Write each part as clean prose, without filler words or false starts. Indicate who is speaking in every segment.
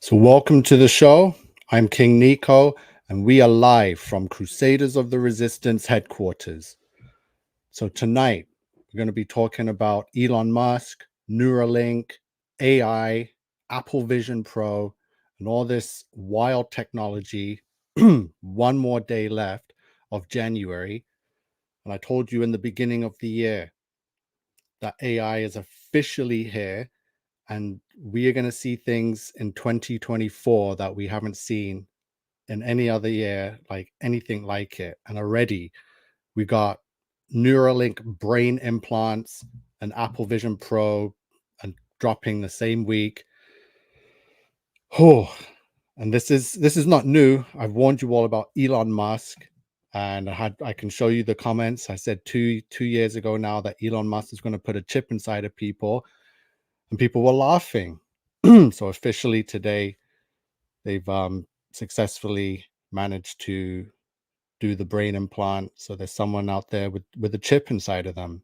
Speaker 1: So, welcome to the show. I'm King Nico, and we are live from Crusaders of the Resistance headquarters. So, tonight we're going to be talking about Elon Musk, Neuralink, AI, Apple Vision Pro, and all this wild technology. One more day left of January. And I told you in the beginning of the year that AI is officially here, and we are going to see things in 2024 that we haven't seen in any other year, like anything like it. And already we got Neuralink brain implants and Apple Vision Pro and dropping the same week. Oh, and this is not new. I've warned you all about Elon Musk, and I can show you the comments. I said two years ago now that Elon Musk is going to put a chip inside of people, and people were laughing. So officially today, they've successfully managed to do the brain implant. So there's someone out there with a chip inside of them.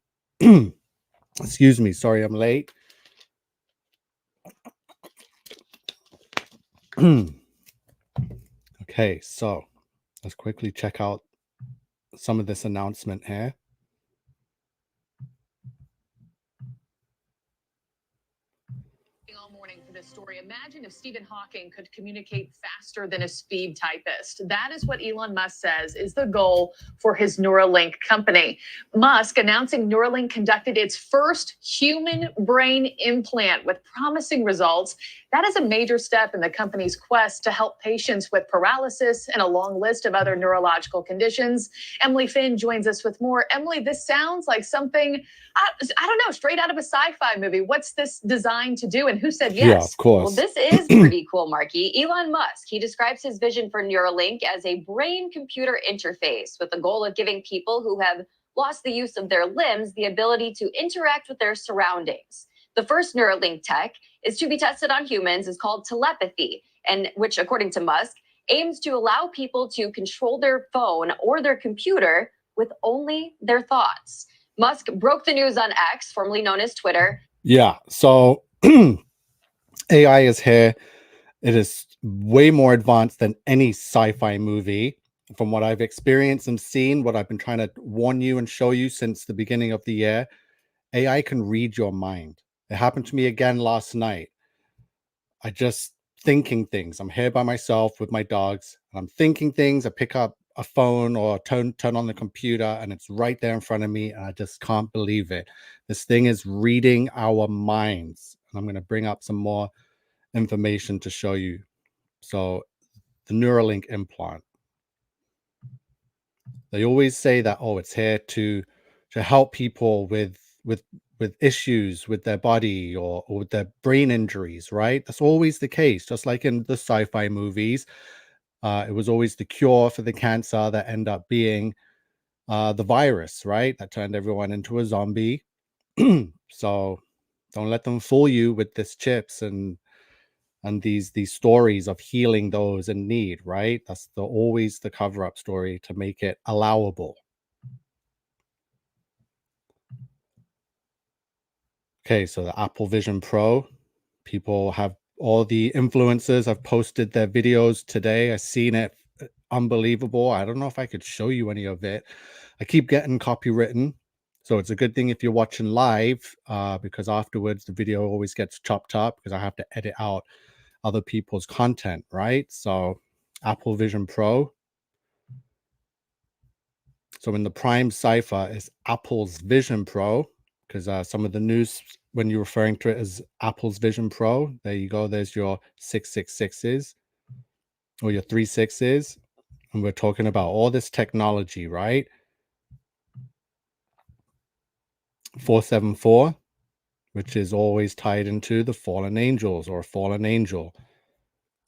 Speaker 1: Excuse me, sorry I'm late. Okay, so let's quickly check out some of this announcement here.
Speaker 2: All morning for this story. Imagine if Stephen Hawking could communicate faster than a speed typist. That is what Elon Musk says is the goal for his Neuralink company. Musk announcing Neuralink conducted its first human brain implant with promising results. That is a major step in the company's quest to help patients with paralysis and a long list of other neurological conditions. Emily Finn joins us with more. Emily, this sounds like something, I don't know, straight out of a sci-fi movie. What's this designed to do, and who said yes?
Speaker 1: Yeah, of course.
Speaker 3: Well, this is pretty cool, Marky. Elon Musk, he describes his vision for Neuralink as a brain-computer interface with the goal of giving people who have lost the use of their limbs the ability to interact with their surroundings. The first Neuralink tech is to be tested on humans, is called telepathy, and which, according to Musk, aims to allow people to control their phone or their computer with only their thoughts. Musk broke the news on X, formerly known as Twitter.
Speaker 1: Yeah, so AI is here. It is way more advanced than any sci-fi movie. From what I've experienced and seen, what I've been trying to warn you and show you since the beginning of the year, AI can read your mind. It happened to me again last night. I just thinking things. I'm here by myself with my dogs, and I'm thinking things. I pick up a phone or turn on the computer, and it's right there in front of me, and I just can't believe it. This thing is reading our minds. And I'm going to bring up some more information to show you. So the Neuralink implant. They always say that, oh, it's here to help people with issues with their body or with their brain injuries, right? That's always the case. Just like in the sci-fi movies, it was always the cure for the cancer that ended up being the virus, right? That turned everyone into a zombie. So don't let them fool you with this chips and these stories of healing those in need, right? That's always the cover-up story to make it allowable. Okay, so the Apple Vision Pro, people have, all the influencers have posted their videos today. I've seen it. Unbelievable. I don't know if I could show you any of it. I keep getting copywritten, so it's a good thing if you're watching live, because afterwards the video always gets chopped up because I have to edit out other people's content, right? So Apple Vision Pro. So in the prime cipher is Apple's Vision Pro, because some of the news, when you're referring to it as Apple's Vision Pro, there you go. There's your 666s or your 36s. And we're talking about all this technology, right? 474, which is always tied into the fallen angels or a fallen angel,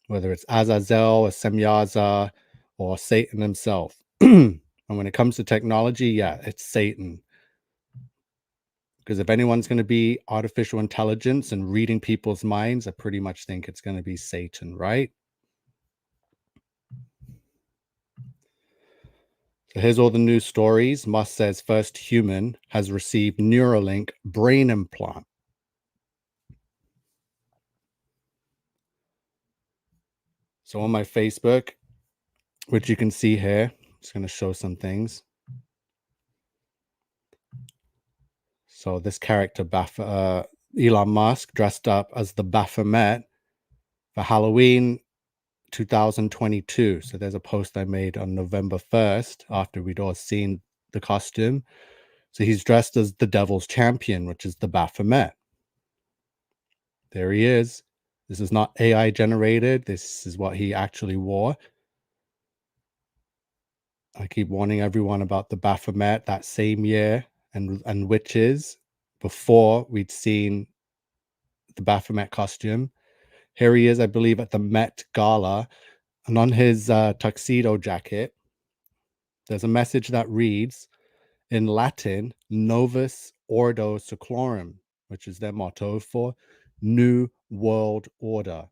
Speaker 1: whether it's Azazel or Semyaza or Satan himself. And when it comes to technology, yeah, it's Satan. Because if anyone's going to be artificial intelligence and reading people's minds, I pretty much think it's going to be Satan, right? So here's all the news stories. Musk says first human has received Neuralink brain implant. So on my Facebook, which you can see here, I'm just going to show some things. So this character, Elon Musk, dressed up as the Baphomet for Halloween 2022. So there's a post I made on November 1st after we'd all seen the costume. So he's dressed as the Devil's Champion, which is the Baphomet. There he is. This is not AI generated. This is what he actually wore. I keep warning everyone about the Baphomet that same year and witches before we'd seen the Baphomet costume. Here he is, I believe, at the Met Gala. And on his tuxedo jacket, there's a message that reads in Latin, Novus Ordo Seclorum, which is their motto for New World Order.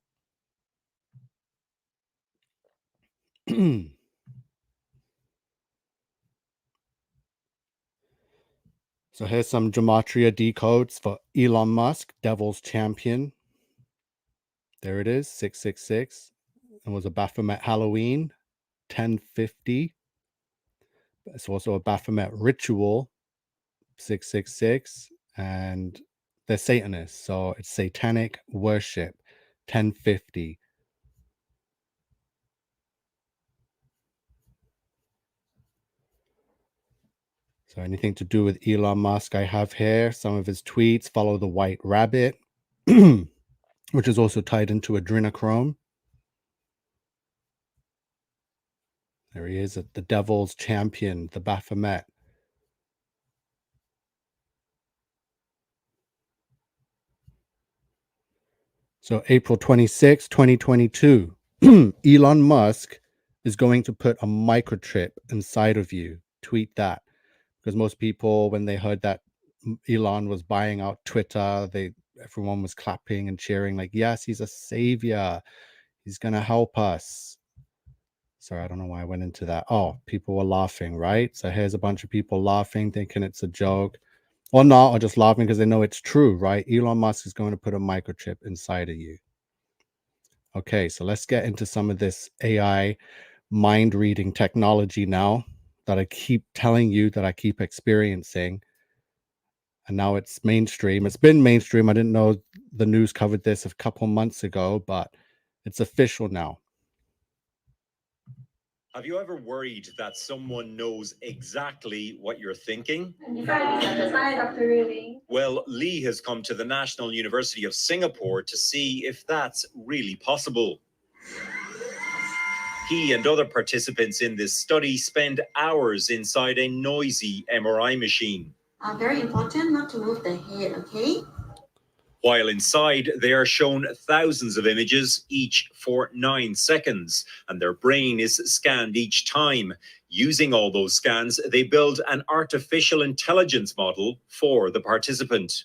Speaker 1: So here's some gematria decodes for Elon Musk, Devil's Champion. There it is, 666. It was a Baphomet Halloween, 1050. It's also a Baphomet ritual, 666. And they're Satanists, so it's satanic worship, 1050. So anything to do with Elon Musk, I have here some of his tweets. Follow the white rabbit, which is also tied into adrenochrome. There he is at the Devil's Champion, the Baphomet. So April 26, 2022, Elon Musk is going to put a microchip inside of you. Tweet that. Because most people, when they heard that Elon was buying out Twitter, everyone was clapping and cheering like, yes, he's a savior. He's going to help us. Sorry, I don't know why I went into that. Oh, people were laughing, right? So here's a bunch of people laughing, thinking it's a joke. Or not, or just laughing because they know it's true, right? Elon Musk is going to put a microchip inside of you. Okay, so let's get into some of this AI mind reading technology now that I keep telling you that I keep experiencing. And now it's mainstream. It's been mainstream. I didn't know the news covered this a couple months ago, but it's official now.
Speaker 4: Have you ever worried that someone knows exactly what you're thinking? Well, Lee has come to the National University of Singapore to see if that's really possible. He and other participants in this study spend hours inside a noisy MRI machine.
Speaker 5: Very important not to move the head, okay?
Speaker 4: While inside, they are shown thousands of images, each for 9 seconds, and their brain is scanned each time. Using all those scans, they build an artificial intelligence model for the participant.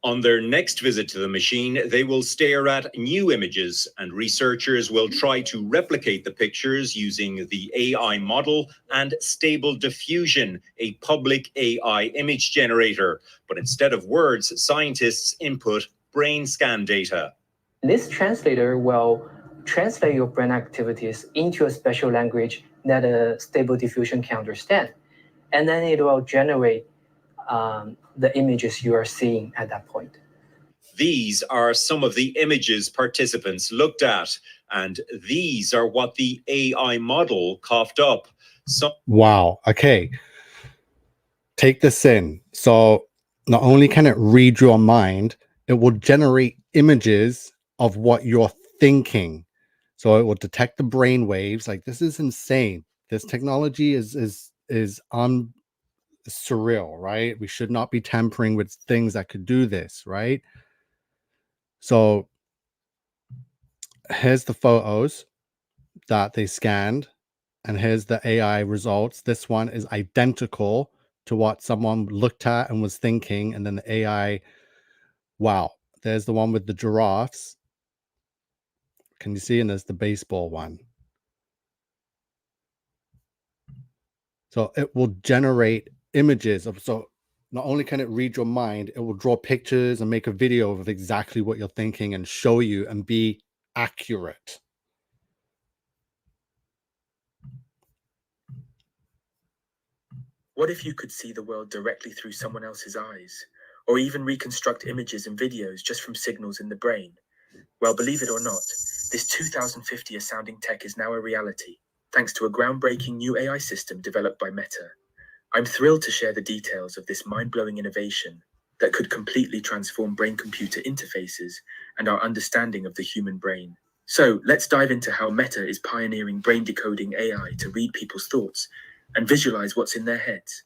Speaker 4: On their next visit to the machine, they will stare at new images, and researchers will try to replicate the pictures using the AI model and Stable Diffusion, a public AI image generator. But instead of words, scientists input brain scan data.
Speaker 6: This translator will translate your brain activities into a special language that a Stable Diffusion can understand. And then it will generate the images you are seeing at that point.
Speaker 4: These are some of the images participants looked at, and these are what the AI model coughed up.
Speaker 1: Wow. Okay. Take this in. So not only can it read your mind, it will generate images of what you're thinking. So it will detect the brain waves. Like, this is insane. This technology is surreal, right? We should not be tampering with things that could do this, right? So here's the photos that they scanned, and here's the AI results. This one is identical to what someone looked at and was thinking, and then the AI, wow, there's the one with the giraffes. Can you see? And there's the baseball one. So it will generate images of, so not only can it read your mind, it will draw pictures and make a video of exactly what you're thinking and show you and be accurate.
Speaker 7: What if you could see the world directly through someone else's eyes, or even reconstruct images and videos just from signals in the brain? Well, believe it or not, this 2050 sounding tech is now a reality, thanks to a groundbreaking new AI system developed by Meta. I'm thrilled to share the details of this mind-blowing innovation that could completely transform brain-computer interfaces and our understanding of the human brain. So, let's dive into how Meta is pioneering brain decoding AI to read people's thoughts and visualize what's in their heads.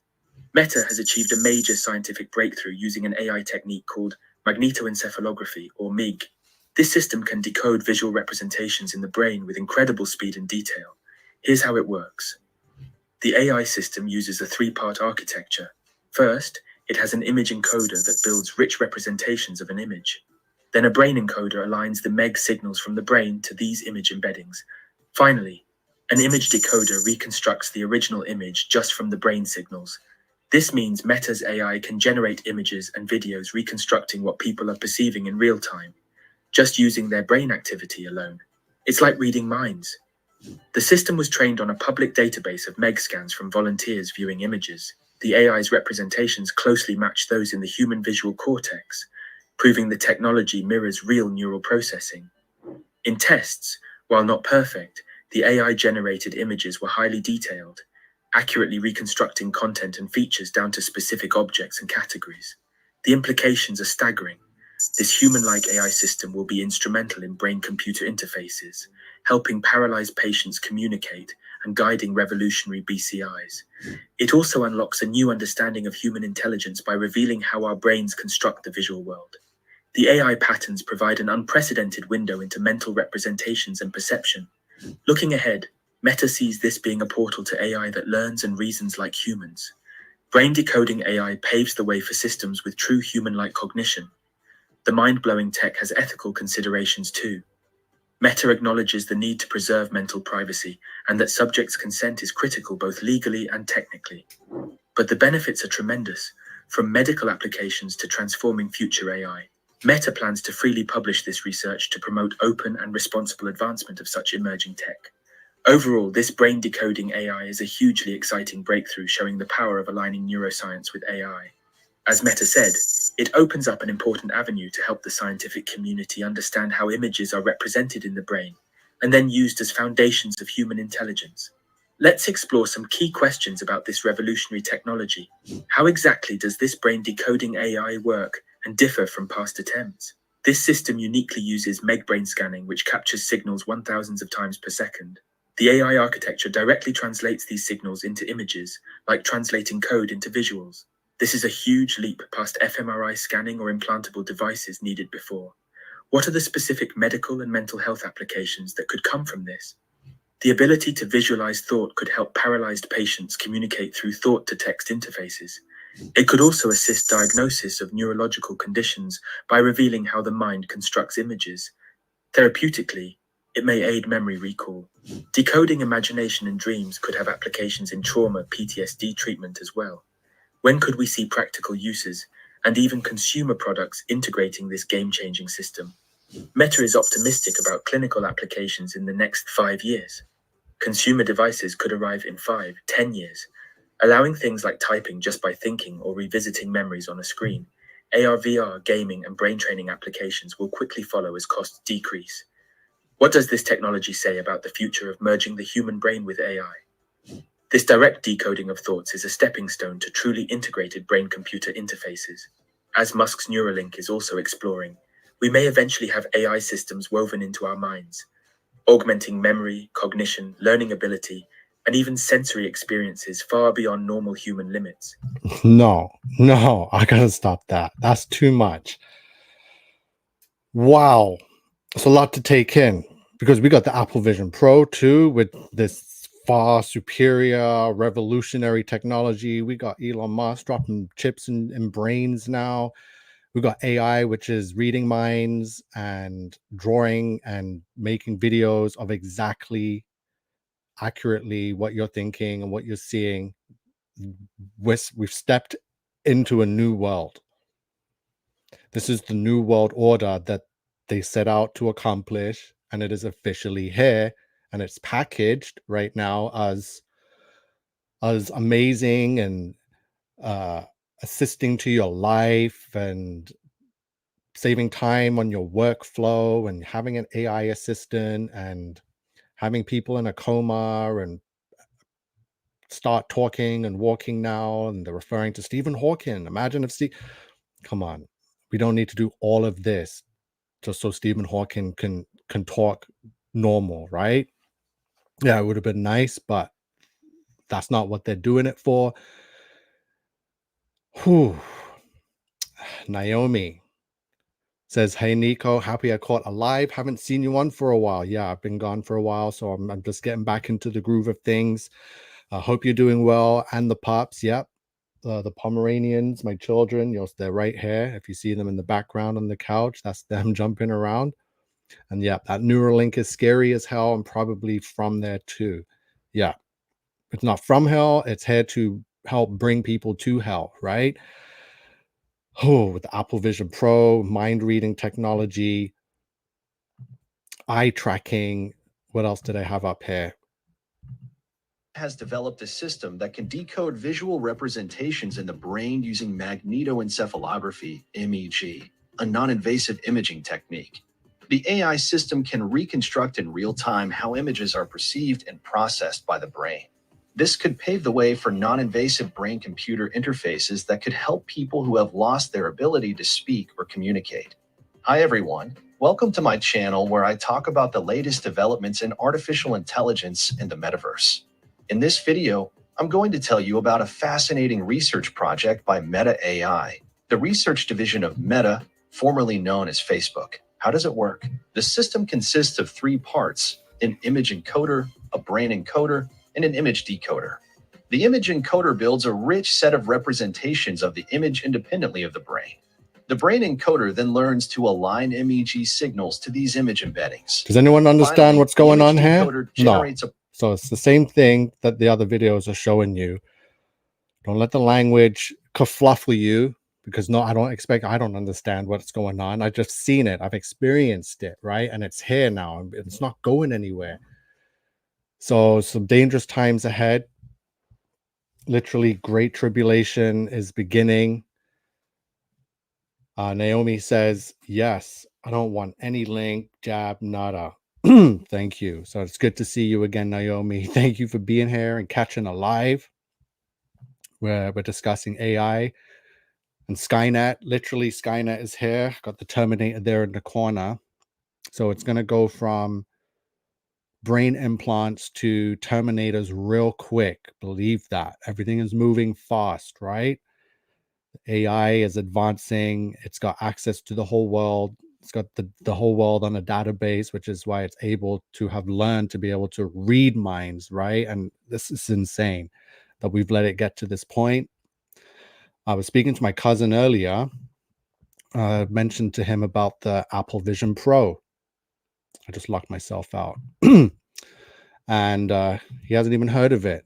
Speaker 7: Meta has achieved a major scientific breakthrough using an AI technique called magnetoencephalography, or MIG. This system can decode visual representations in the brain with incredible speed and detail. Here's how it works. The AI system uses a three-part architecture. First, it has an image encoder that builds rich representations of an image. Then a brain encoder aligns the MEG signals from the brain to these image embeddings. Finally, an image decoder reconstructs the original image just from the brain signals. This means Meta's AI can generate images and videos reconstructing what people are perceiving in real time, just using their brain activity alone. It's like reading minds. The system was trained on a public database of MEG scans from volunteers viewing images. The AI's representations closely match those in the human visual cortex, proving the technology mirrors real neural processing. In tests, while not perfect, the AI-generated images were highly detailed, accurately reconstructing content and features down to specific objects and categories. The implications are staggering. This human-like AI system will be instrumental in brain-computer interfaces, helping paralyzed patients communicate and guiding revolutionary BCIs. It also unlocks a new understanding of human intelligence by revealing how our brains construct the visual world. The AI patterns provide an unprecedented window into mental representations and perception. Looking ahead, Meta sees this being a portal to AI that learns and reasons like humans. Brain decoding AI paves the way for systems with true human-like cognition. The mind-blowing tech has ethical considerations too. Meta acknowledges the need to preserve mental privacy and that subjects' consent is critical both legally and technically. But the benefits are tremendous, from medical applications to transforming future AI. Meta plans to freely publish this research to promote open and responsible advancement of such emerging tech. Overall, this brain decoding AI is a hugely exciting breakthrough showing the power of aligning neuroscience with AI. As Meta said, it opens up an important avenue to help the scientific community understand how images are represented in the brain and then used as foundations of human intelligence. Let's explore some key questions about this revolutionary technology. How exactly does this brain decoding AI work and differ from past attempts? This system uniquely uses MEG brain scanning, which captures signals 1,000s of times per second. The AI architecture directly translates these signals into images, like translating code into visuals. This is a huge leap past fMRI scanning or implantable devices needed before. What are the specific medical and mental health applications that could come from this? The ability to visualize thought could help paralyzed patients communicate through thought-to-text interfaces. It could also assist diagnosis of neurological conditions by revealing how the mind constructs images. Therapeutically, it may aid memory recall. Decoding imagination and dreams could have applications in trauma, PTSD treatment as well. When could we see practical uses and even consumer products integrating this game-changing system? Meta is optimistic about clinical applications in the next 5 years. Consumer devices could arrive in 5, 10 years, allowing things like typing just by thinking or revisiting memories on a screen. AR, VR, gaming, and brain training applications will quickly follow as costs decrease. What does this technology say about the future of merging the human brain with AI? This direct decoding of thoughts is a stepping stone to truly integrated brain-computer interfaces. As Musk's Neuralink is also exploring, we may eventually have AI systems woven into our minds, augmenting memory, cognition, learning ability, and even sensory experiences far beyond normal human limits.
Speaker 1: No, I gotta stop that. That's too much. Wow. It's a lot to take in because we got the Apple Vision Pro too with this far superior revolutionary technology. We got Elon Musk dropping chips in brains now. We got AI, which is reading minds and drawing and making videos of exactly accurately what you're thinking and what you're seeing. We've stepped into a new world. This is the new world order that they set out to accomplish, and it is officially here, and it's packaged right now as amazing and assisting to your life and saving time on your workflow and having an AI assistant and having people in a coma and start talking and walking now, and they're referring to Stephen Hawking. Imagine if come on, we don't need to do all of this just so Stephen Hawking can talk normal, right? Yeah, it would have been nice, but that's not what they're doing it for. Whew. Naomi says, "Hey Nico, happy I caught alive. Haven't seen you on for a while." Yeah, I've been gone for a while, so I'm just getting back into the groove of things. I hope you're doing well. And the pups, yep. The Pomeranians, my children, they're right here. If you see them in the background on the couch, that's them jumping around. And yeah, that Neuralink is scary as hell and probably from there too. Yeah, it's not from hell. It's here to help bring people to hell, right? Oh, with the Apple Vision Pro, mind reading technology, eye tracking. What else did I have up here?
Speaker 8: Has developed a system that can decode visual representations in the brain using magnetoencephalography, MEG, a non-invasive imaging technique. The AI system can reconstruct in real time how images are perceived and processed by the brain. This could pave the way for non-invasive brain-computer interfaces that could help people who have lost their ability to speak or communicate. Hi everyone, welcome to my channel where I talk about the latest developments in artificial intelligence and the metaverse. In this video, I'm going to tell you about a fascinating research project by Meta AI, the research division of Meta, formerly known as Facebook. How does it work? The system consists of 3 parts: an image encoder, a brain encoder, and an image decoder. The image encoder builds a rich set of representations of the image independently of the brain. The brain encoder then learns to align MEG signals to these image embeddings.
Speaker 1: Does anyone understand
Speaker 8: Finally,
Speaker 1: what's going
Speaker 8: the
Speaker 1: on
Speaker 8: image
Speaker 1: here?
Speaker 8: decoder
Speaker 1: No.
Speaker 8: generates a
Speaker 1: So it's the same thing that the other videos are showing you. Don't let the language kerfluffle you, because I don't understand what's going on. I've just seen it. I've experienced it, right? And it's here now. It's not going anywhere. So some dangerous times ahead. Literally, great tribulation is beginning. Naomi says, yes, I don't want any link, jab, nada. Thank you. So it's good to see you again, Naomi. Thank you for being here and catching a live where we're discussing AI and Skynet. Literally, Skynet is here. Got the Terminator there in the corner. So it's going to go from brain implants to Terminators real quick. Believe that. Everything is moving fast, right? AI is advancing. It's got access to the whole world. It's got the whole world on a database, which is why it's able to have learned to be able to read minds, right? And this is insane that we've let it get to this point. I was speaking to my cousin earlier. I mentioned to him about the Apple Vision Pro. I just locked myself out. And he hasn't even heard of it.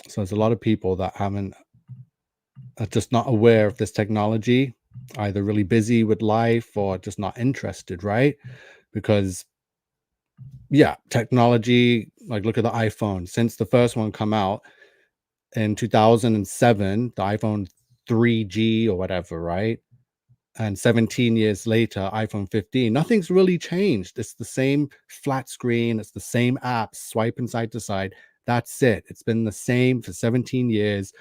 Speaker 1: So there's a lot of people that are just not aware of this technology, either really busy with life or just not interested, right? Because yeah, technology, like look at the iPhone. Since the first one come out in 2007, the iPhone 3G or whatever, right? And 17 years later, iPhone 15, nothing's really changed. It's the same flat screen. It's the same apps, swiping side to side. That's it. It's been the same for 17 years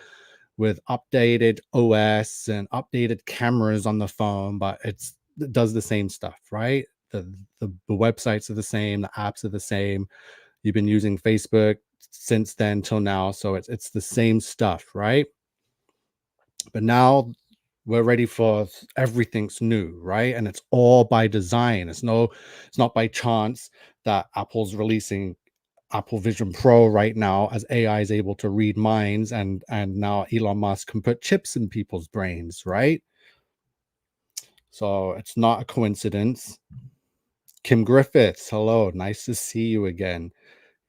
Speaker 1: with updated OS and updated cameras on the phone, but it does the same stuff, right? The websites are the same. The apps are the same. You've been using Facebook since then till now. So it's the same stuff, right? But now we're ready for everything's new, right? And it's all by design. It's not by chance that Apple's releasing Apple Vision Pro right now, as AI is able to read minds, and now Elon Musk can put chips in people's brains, right? So it's not a coincidence. Kim Griffiths, hello, nice to see you again.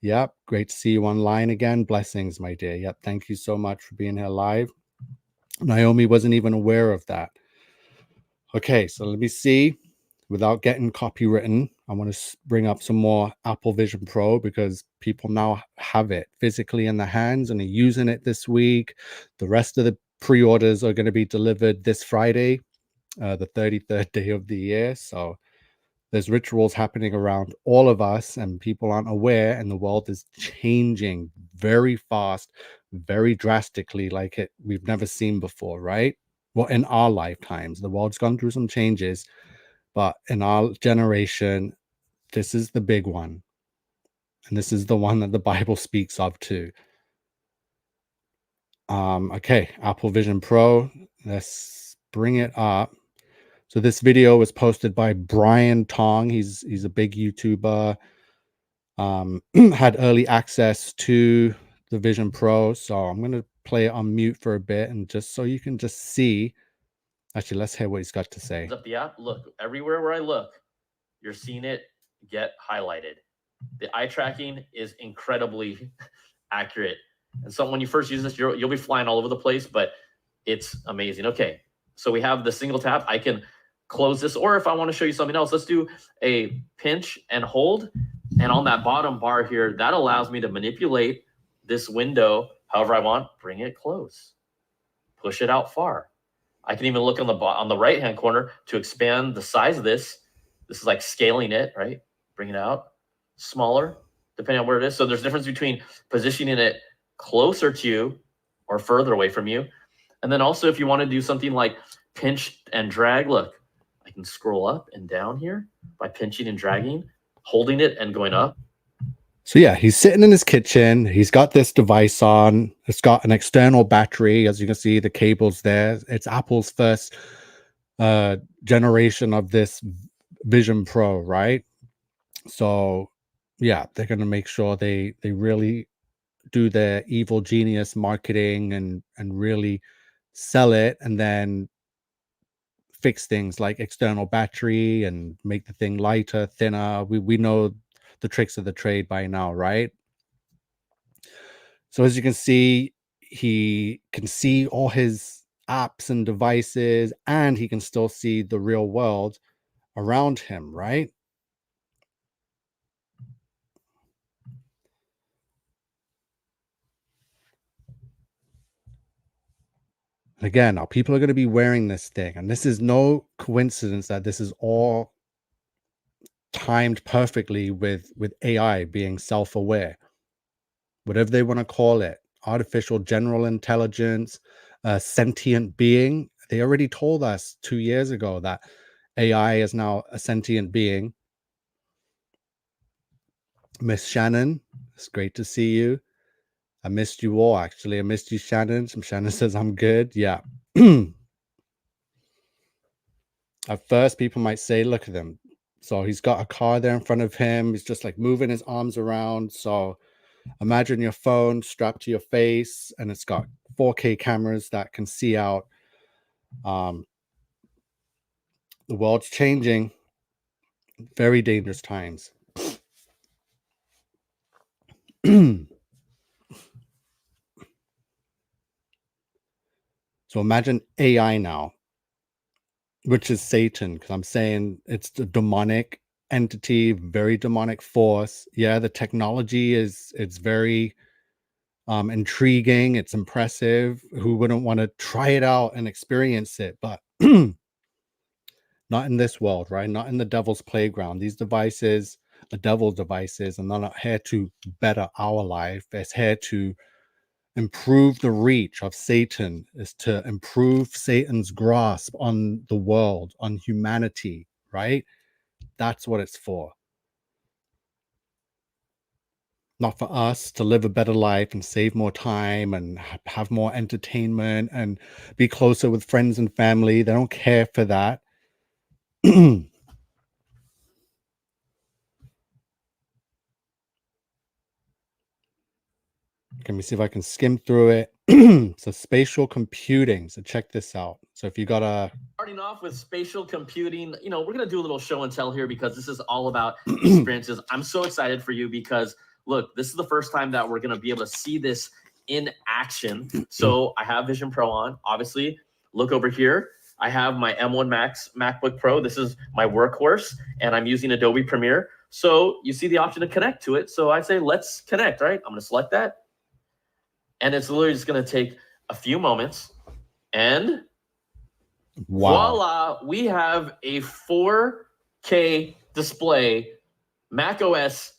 Speaker 1: Yep, great to see you online again. Blessings, my dear. Yep, thank you so much for being here live. Naomi wasn't even aware of that. Okay, so let me see, without getting copywritten, I want to bring up some more Apple Vision Pro because people now have it physically in their hands and are using it this week. The rest of the pre-orders are going to be delivered this Friday, the 33rd day of the year. So there's rituals happening around all of us, and people aren't aware, and the world is changing very fast, very drastically, like we've never seen before, right? Well, in our lifetimes, the world's gone through some changes, but in our generation, this is the big one. And this is the one that the Bible speaks of too. Okay, Apple Vision Pro. Let's bring it up. So this video was posted by Brian Tong. He's a big YouTuber. Had early access to the Vision Pro. So I'm going to play it on mute for a bit, and just so you can just see. Actually, let's hear what he's got to say.
Speaker 9: Up the app, look, everywhere where I look, you're seeing it get highlighted. The eye tracking is incredibly accurate. And so when you first use this, you'll be flying all over the place, but it's amazing. Okay, so we have the single tap. I can close this, or if I want to show you something else, let's do a pinch and hold. And on that bottom bar here, that allows me to manipulate this window however I want. Bring it close, push it out far. I can even look on the right hand corner to expand the size of this. This is like scaling it, right? Bring it out smaller, depending on where it is. So there's a difference between positioning it closer to you or further away from you. And then also if you want to do something like pinch and drag, look, I can scroll up and down here by pinching and dragging, holding it and going up.
Speaker 1: So yeah, he's sitting in his kitchen. He's got this device on. It's got an external battery. As you can see, the cable's there. It's Apple's first generation of this Vision Pro, right? So yeah, they're going to make sure they really do their evil genius marketing and really sell it, and then fix things like external battery and make the thing lighter, thinner. We know the tricks of the trade by now, right? So as you can see, he can see all his apps and devices, and he can still see the real world around him, right? Again, now people are going to be wearing this thing, and this is no coincidence that this is all timed perfectly with AI being self-aware, whatever they want to call it, artificial general intelligence, sentient being. They already told us 2 years ago that AI is now a sentient being. Miss Shannon, it's great to see you. I missed you all, actually. I missed you, Shannon. Shannon says I'm good. Yeah. At first, people might say, look at him. So he's got a car there in front of him. He's just like moving his arms around. So imagine your phone strapped to your face, and it's got 4K cameras that can see out. The world's changing. Very dangerous times. So imagine AI now, which is Satan, because I'm saying it's the demonic entity, very demonic force. Yeah, the technology it's very intriguing, it's impressive. Who wouldn't want to try it out and experience it? But not in this world, right? Not in the devil's playground. These devices, the devil's devices, and they're not here to better our life. It's here to improve the reach of Satan, is to improve Satan's grasp on the world, on humanity, right? That's what it's for. Not for us to live a better life and save more time and have more entertainment and be closer with friends and family. They don't care for that. Let me see if I can skim through it. So spatial computing. So check this out. So if you got a...
Speaker 9: Starting off with spatial computing, we're going to do a little show and tell here because this is all about experiences. I'm so excited for you because, look, this is the first time that we're going to be able to see this in action. So I have Vision Pro on. Obviously, look over here. I have my M1 Max MacBook Pro. This is my workhorse, and I'm using Adobe Premiere. So you see the option to connect to it. So I say, let's connect, right? I'm going to select that. And it's literally just going to take a few moments. And voila, we have a 4K display, Mac OS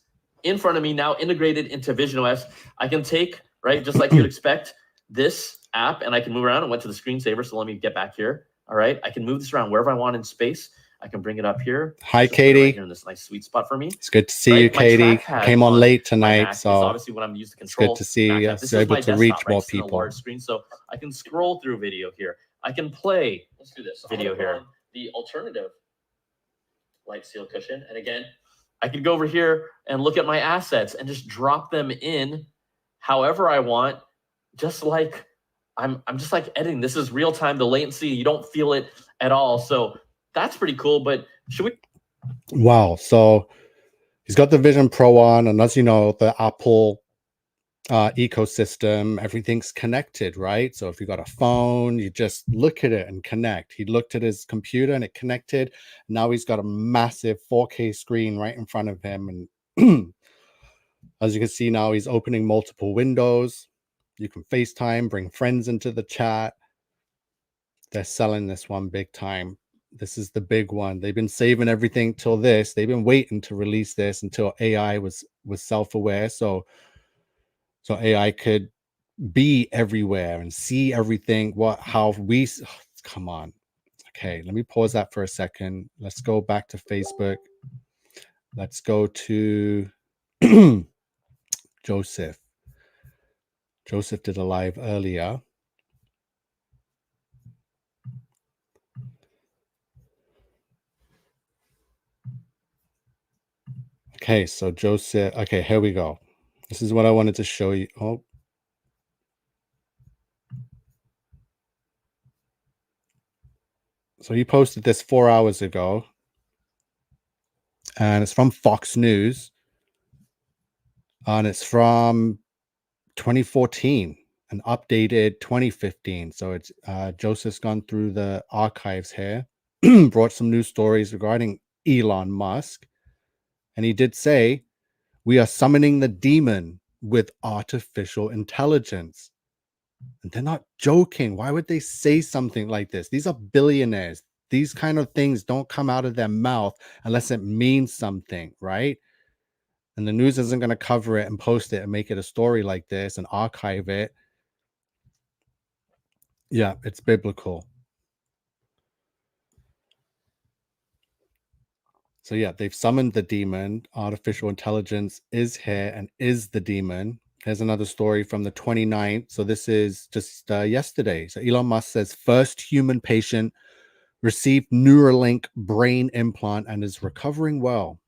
Speaker 9: in front of me now integrated into Vision OS. I can take, right, just like you'd expect, this app, and I can move around. I went to the screensaver, so let me get back here. All right, I can move this around wherever I want in space. I can bring it up here.
Speaker 1: Hi,
Speaker 9: Just
Speaker 1: Katie.
Speaker 9: right here in this nice sweet spot for me.
Speaker 1: It's good to see you, Katie. Came on late tonight,
Speaker 9: so obviously what I'm used to control.
Speaker 1: It's good to see you.
Speaker 9: This
Speaker 1: You're
Speaker 9: is
Speaker 1: able
Speaker 9: my
Speaker 1: to
Speaker 9: desktop,
Speaker 1: reach
Speaker 9: right?
Speaker 1: more
Speaker 9: It's in a
Speaker 1: people.
Speaker 9: large screen, so I can scroll through video here. I can play. Let's do this video here. The alternative light seal cushion, and again, I can go over here and look at my assets and just drop them in however I want, just like I'm just like editing. This is real time. The latency, you don't feel it at all. So that's pretty cool. But should we?
Speaker 1: Wow. So he's got the Vision Pro on, and as you know, the Apple ecosystem, everything's connected, right? So if you got a phone, you just look at it and connect. He looked at his computer and it connected. Now he's got a massive 4K screen right in front of him. And as you can see now, he's opening multiple windows. You can FaceTime, bring friends into the chat. They're selling this one big time. This is the big one. They've been saving everything till this. They've been waiting to release this until AI was self-aware. So AI could be everywhere and see everything. Come on. Okay, let me pause that for a second. Let's go back to Facebook. Let's go to Joseph. Joseph did a live earlier. Okay, so Joseph, okay, here we go. This is what I wanted to show you. Oh. So he posted this 4 hours ago, and it's from Fox News, and it's from 2014 and updated 2015. So it's Joseph's gone through the archives here, brought some news stories regarding Elon Musk, and he did say, "We are summoning the demon with artificial intelligence." And they're not joking. Why would they say something like this? These are billionaires. These kind of things don't come out of their mouth unless it means something, right? And the news isn't going to cover it and post it and make it a story like this and archive it. Yeah, it's biblical. So yeah, they've summoned the demon. Artificial intelligence is here and is the demon. Here's another story from the 29th. So this is just yesterday. So Elon Musk says first human patient received Neuralink brain implant and is recovering well.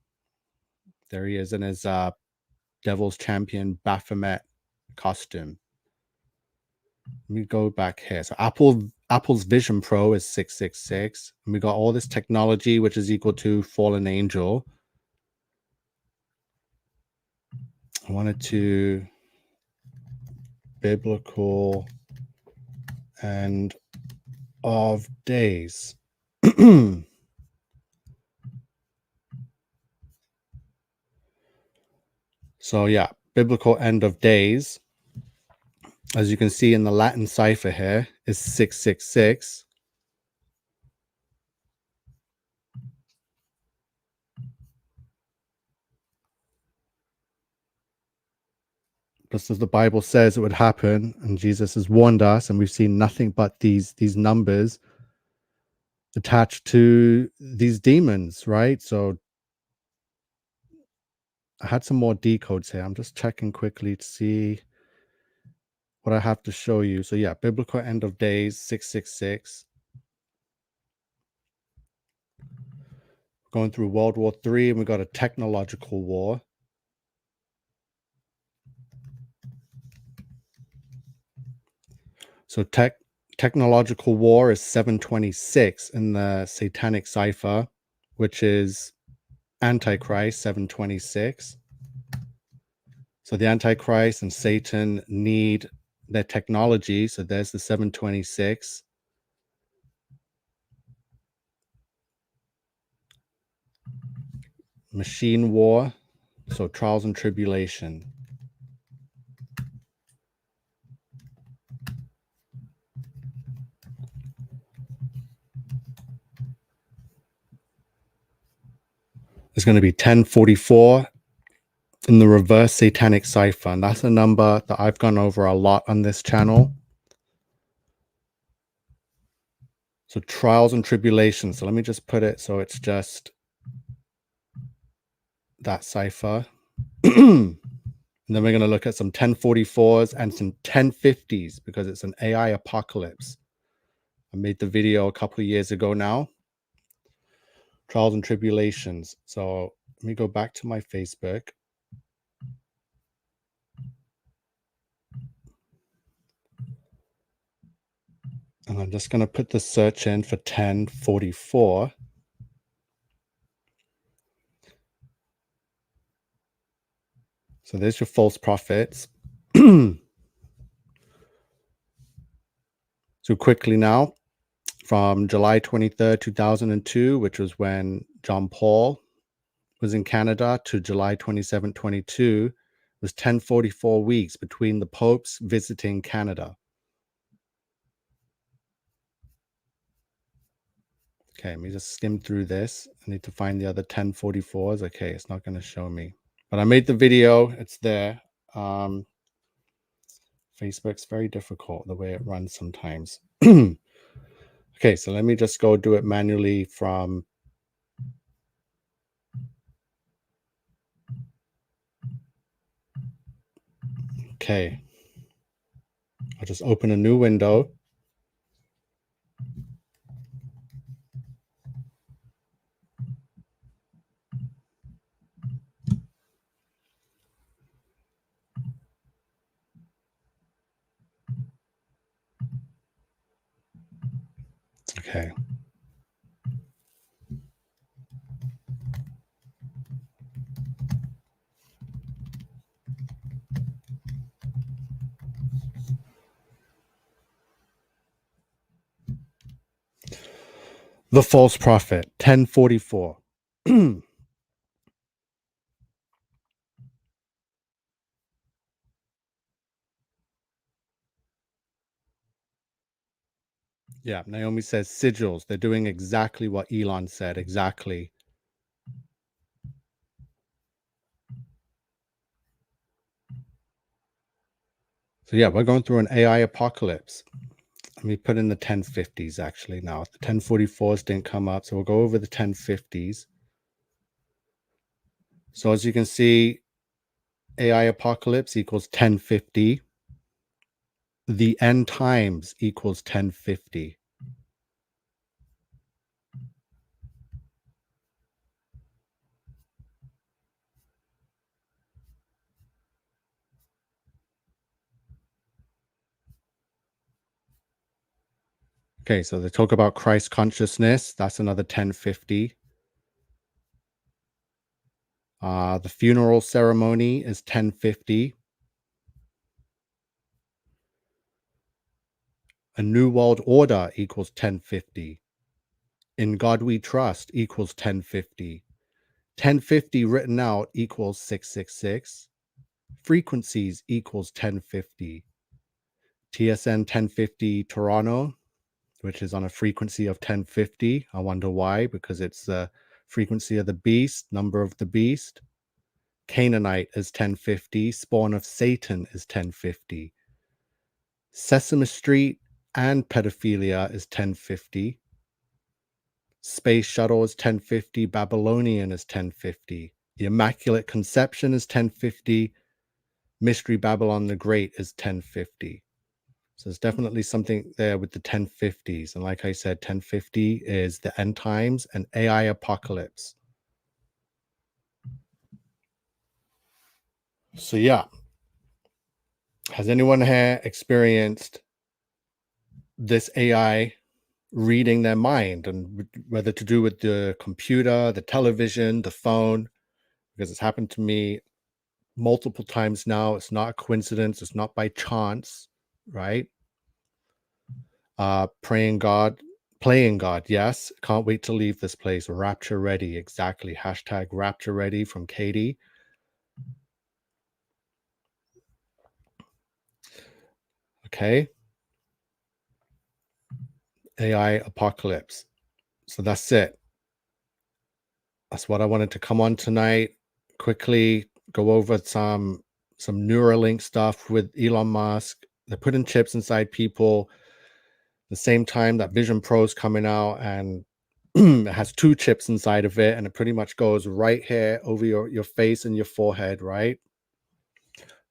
Speaker 1: There he is in his Devil's Champion Baphomet costume. Let me go back here. So Apple's Vision Pro is 666. And we got all this technology, which is equal to fallen angel. I wanted to biblical end of days. So yeah, biblical end of days, as you can see in the Latin cipher here, is 666. Just as the Bible says it would happen, and Jesus has warned us, and we've seen nothing but these numbers attached to these demons, right? So I had some more decodes here. I'm just checking quickly to see what I have to show you. So yeah, biblical end of days, 666. Going through World War III, and we got a technological war. So technological war is 726 in the satanic cipher, which is Antichrist 726. So the Antichrist and Satan need their technology. So there's the 726. machine war, so trials and tribulation. There's going to be 1044 in the reverse satanic cipher, and that's a number that I've gone over a lot on this channel. So trials and tribulations. So let me just put it so it's just that cipher. And then we're going to look at some 1044s and some 1050s because it's an AI apocalypse. I made the video a couple of years ago now. Trials and tribulations. So let me go back to my Facebook. And I'm just going to put the search in for 1044. So there's your false prophets. So quickly now, from July 23rd, 2002, which was when John Paul was in Canada, to July 27, 22, was 1044 weeks between the popes visiting Canada. Okay, let me just skim through this. I need to find the other 1044s. Okay, it's not going to show me. But I made the video. It's there. Facebook's very difficult the way it runs sometimes. Okay, so let me just go do it manually from... Okay. I'll just open a new window. Okay. The false prophet, 1044. Yeah, Naomi says sigils. They're doing exactly what Elon said. Exactly. So yeah, we're going through an AI apocalypse. Let me put in the 1050s actually now. The 1044s didn't come up, so we'll go over the 1050s. So as you can see, AI apocalypse equals 1050. The end times equals 1050. Okay, so they talk about Christ consciousness. That's another 1050. The funeral ceremony is 1050. A new world order equals 1050. In God we trust equals 1050. 1050 written out equals 666. Frequencies equals 1050. TSN 1050 Toronto, which is on a frequency of 1050. I wonder why, because it's the frequency of the beast, number of the beast. Canaanite is 1050. Spawn of Satan is 1050. Sesame Street and pedophilia is 1050. Space Shuttle is 1050. Babylonian is 1050. The Immaculate Conception is 1050. Mystery Babylon the Great is 1050. So there's definitely something there with the 1050s. And like I said, 1050 is the end times and AI apocalypse. So yeah. Has anyone here experienced this AI reading their mind, and whether to do with the computer, the television, the phone? Because it's happened to me multiple times now. It's not a coincidence. It's not by chance, right? Praying God Playing God, yes. Can't wait to leave this place. Rapture ready, exactly. Hashtag rapture ready from Katie. Okay. AI apocalypse. So that's it. That's what I wanted to come on tonight. Quickly go over some Neuralink stuff with Elon Musk. They're putting chips inside people. The same time that Vision Pro's coming out, and it has 2 chips inside of it, and it pretty much goes right here over your face and your forehead, right?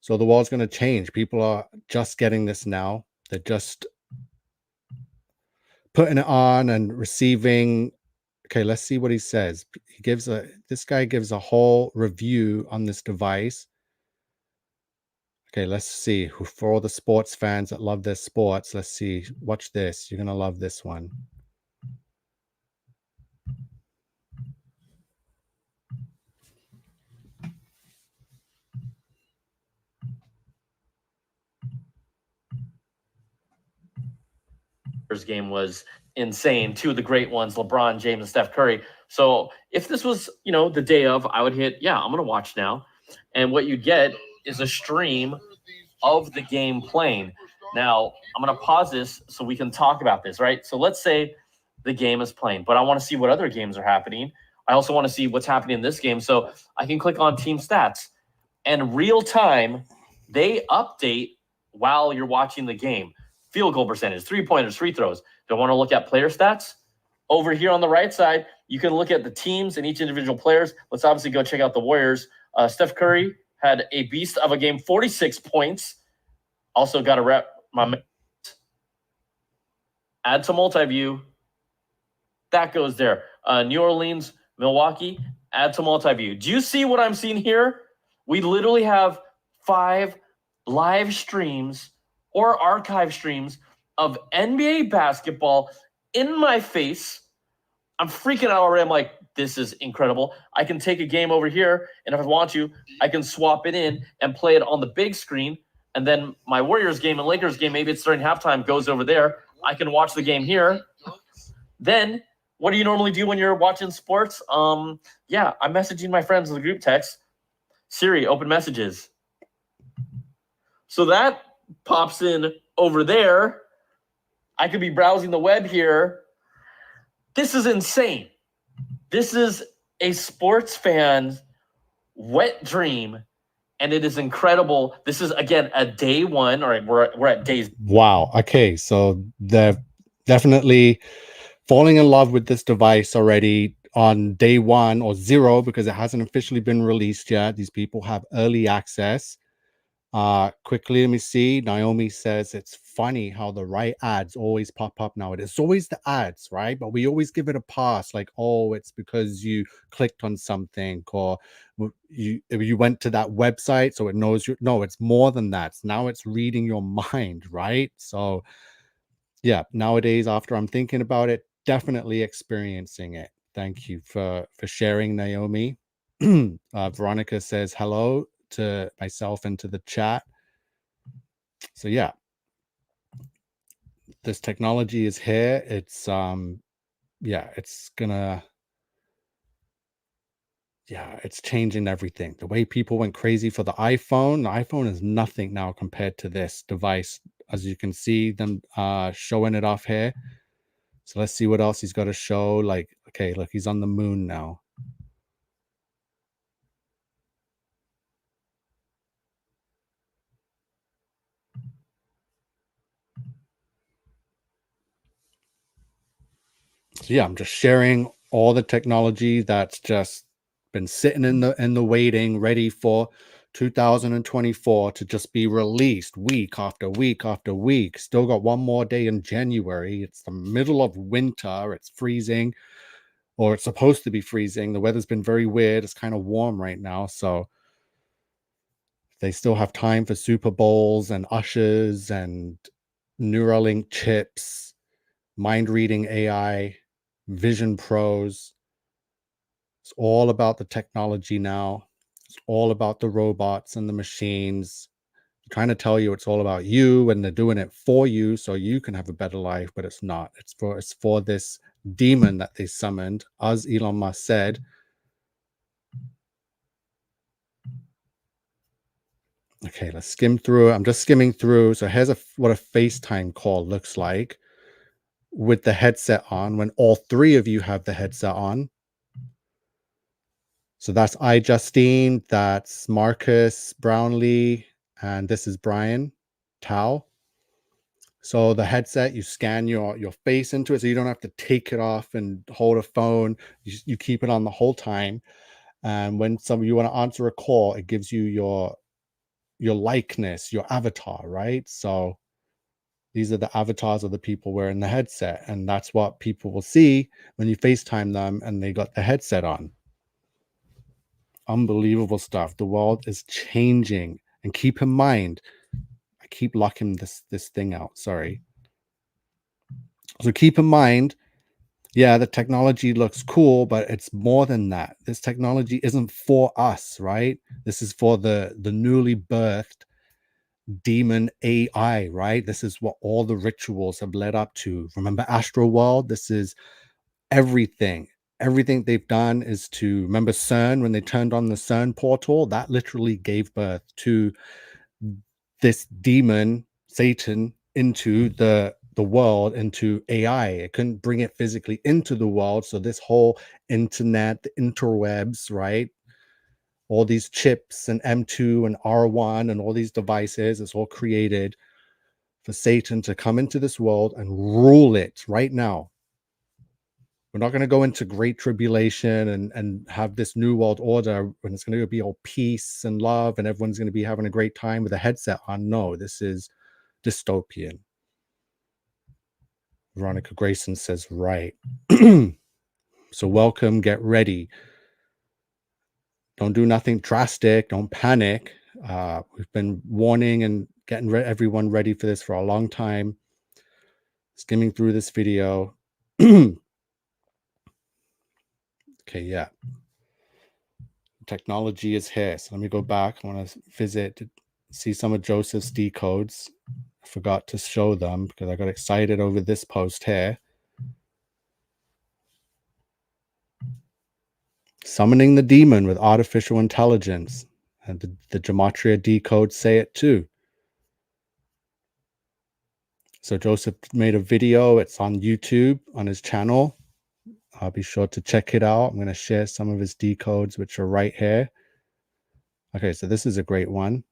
Speaker 1: So the world's going to change. People are just getting this now. They're just putting it on and receiving. Okay, let's see what he says. This guy gives a whole review on this device. Okay, let's see. For all the sports fans that love their sports, let's see. Watch this. You're going to love this one.
Speaker 9: Game was insane. 2 of the great ones, LeBron James and Steph Curry. So if this was, the day of, I would hit, I'm going to watch now. And what you get is a stream of the game playing. Now, I'm going to pause this so we can talk about this, right? So let's say the game is playing, but I want to see what other games are happening. I also want to see what's happening in this game. So I can click on team stats, and real time, they update while you're watching the game. Field goal percentage, 3-pointers, free throws. Do I want to look at player stats? Over here on the right side, you can look at the teams and each individual players. Let's obviously go check out the Warriors. Steph Curry had a beast of a game, 46 points. Also got to rep my add to multi-view. That goes there. New Orleans, Milwaukee, add to multi-view. Do you see what I'm seeing here? We literally have 5 live streams or archive streams of NBA basketball in my face. I'm freaking out already. I'm like, this is incredible. I can take a game over here, and if I want to, I can swap it in and play it on the big screen. And then my Warriors game and Lakers game, maybe it's during halftime, goes over there. I can watch the game here. Then, what do you normally do when you're watching sports? I'm messaging my friends in the group text. Siri, open messages. So that pops in over there. I could be browsing the web here. This is insane. This is a sports fan's wet dream, and it is incredible. This is, again, a day one. All right, we're at days.
Speaker 1: Wow. Okay, so they're definitely falling in love with this device already on day 1 or 0 because it hasn't officially been released yet. These people have early access. Quickly, let me see. Naomi says it's funny how the right ads always pop up now. It's always the ads, right? But we always give it a pass, like, oh, it's because you clicked on something, or you went to that website, so it knows you. No, it's more than that. Now it's reading your mind, right? So yeah, nowadays, after I'm thinking about it, definitely experiencing it. Thank you for sharing, Naomi. Veronica says hello to myself and to the chat. So yeah, this technology is here. It's it's changing everything. The way people went crazy for the iPhone is nothing now compared to this device, as you can see them showing it off here. So let's see what else he's got to show. Like, okay, look, he's on the moon now. So yeah, I'm just sharing all the technology that's just been sitting in the waiting, ready for 2024 to just be released week after week after week. Still got one more day in January. It's the middle of winter. It's freezing, or it's supposed to be freezing. The weather's been very weird. It's kind of warm right now, so they still have time for Super Bowls and ushers and Neuralink chips, mind reading AI, Vision Pros. It's all about the technology now. It's all about the robots and the machines. trying to tell you it's all about you, and they're doing it for you so you can have a better life, but it's not. It's for this demon that they summoned, as Elon Musk said. Okay, let's skim through. I'm just skimming through. So here's what a FaceTime call looks like with the headset on, when all three of you have the headset on. So that's Justine, that's Marcus Brownlee, and this is Brian Tao. So the headset, you scan your face into it, so you don't have to take it off and hold a phone. You keep it on the whole time. And when you want to answer a call, it gives you your likeness, your avatar, right? So these are the avatars of the people wearing the headset, and that's what people will see when you FaceTime them and they got the headset on. Unbelievable stuff. The world is changing, and keep in mind, I keep locking this thing out. Sorry. So keep in mind, yeah, the technology looks cool, but it's more than that. This technology isn't for us, right? This is for the newly birthed demon AI, right? This is what all the rituals have led up to. Remember Astro World? This is everything. Everything they've done is to, remember CERN, when they turned on the CERN portal, that literally gave birth to this demon, Satan, into the world, into AI. It couldn't bring it physically into the world. So this whole internet, the interwebs, right? All these chips and M2 and R1 and all these devices, it's all created for Satan to come into this world and rule it right now. We're not going to go into great tribulation and have this new world order when it's going to be all peace and love and everyone's going to be having a great time with a headset on. No, this is dystopian. Veronica Grayson says, right. So welcome, get ready. Don't do nothing drastic. Don't panic. We've been warning and getting everyone ready for this for a long time. Skimming through this video. Okay, yeah. Technology is here. So let me go back. I want to visit to see some of Joseph's decodes. I forgot to show them because I got excited over this post here. Summoning the demon with artificial intelligence. And the gematria decodes say it too. So Joseph made a video. It's on YouTube on his channel. I'll be sure to check it out. I'm going to share some of his decodes, which are right here. Okay, so this is a great one.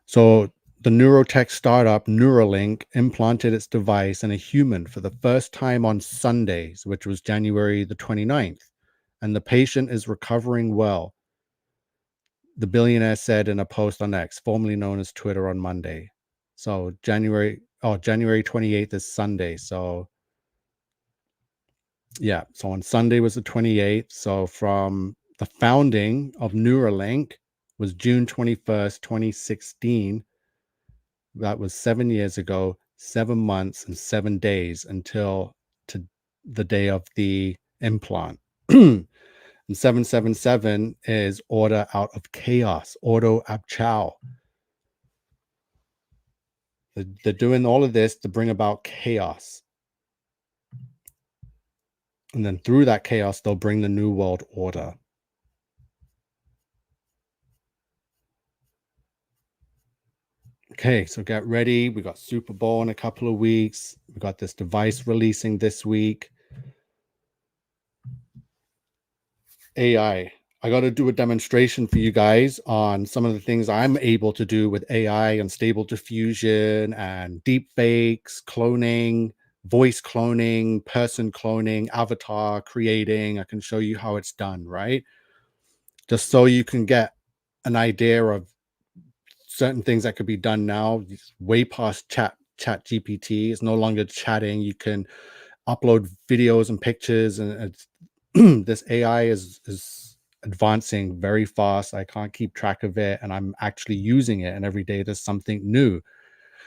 Speaker 1: So the neurotech startup Neuralink implanted its device in a human for the first time on Sundays, which was January the 29th, and the patient is recovering well. The billionaire said in a post on X, formerly known as Twitter, on Monday. So January 28th is Sunday. So yeah, so on Sunday was the 28th. So from the founding of Neuralink was June 21st, 2016. That was 7 years ago, 7 months and 7 days until to the day of the implant. And 777 is order out of chaos, Ordo ab chao. They're doing all of this to bring about chaos. And then through that chaos, they'll bring the new world order. Okay, so get ready. We got Super Bowl in a couple of weeks. We got this device releasing this week. AI. I got to do a demonstration for you guys on some of the things I'm able to do with AI and stable diffusion and deep fakes, cloning, voice cloning, person cloning, avatar creating. I can show you how it's done, right? Just so you can get an idea of certain things that could be done now, way past chat GPT. It's no longer chatting. You can upload videos and pictures, and this AI is advancing very fast. I can't keep track of it, and I'm actually using it, and every day there's something new.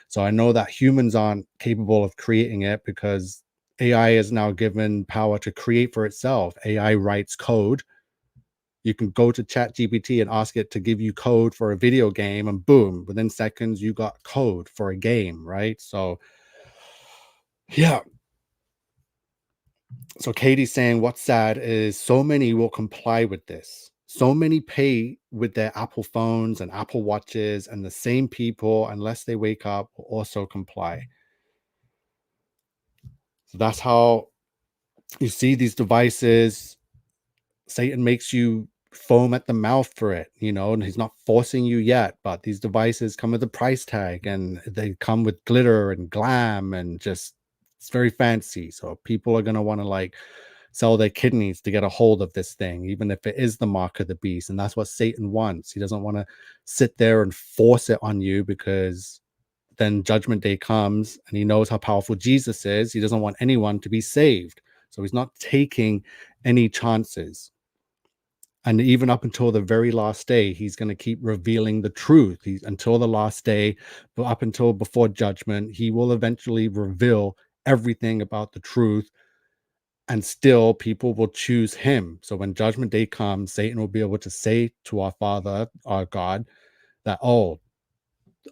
Speaker 1: So I know that humans aren't capable of creating it because AI is now given power to create for itself. AI writes code, You can go to ChatGPT and ask it to give you code for a video game, and boom, within seconds, you got code for a game, right? So, yeah. So Katie's saying what's sad is so many will comply with this. So many pay with their Apple phones and Apple watches, and the same people, unless they wake up, will also comply. So that's how you see these devices. Satan makes you foam at the mouth for it, and he's not forcing you yet, but these devices come with a price tag, and they come with glitter and glam, and just it's very fancy. So people are going to want to like sell their kidneys to get a hold of this thing, even if it is the mark of the beast. And that's what Satan wants. He doesn't want to sit there and force it on you, because then judgment day comes and he knows how powerful Jesus is. He doesn't want anyone to be saved. So he's not taking any chances. And even up until the very last day, he's going to keep revealing the truth. Until the last day, but up until before judgment, he will eventually reveal everything about the truth. And still, people will choose him. So when judgment day comes, Satan will be able to say to our Father, our God, that, oh,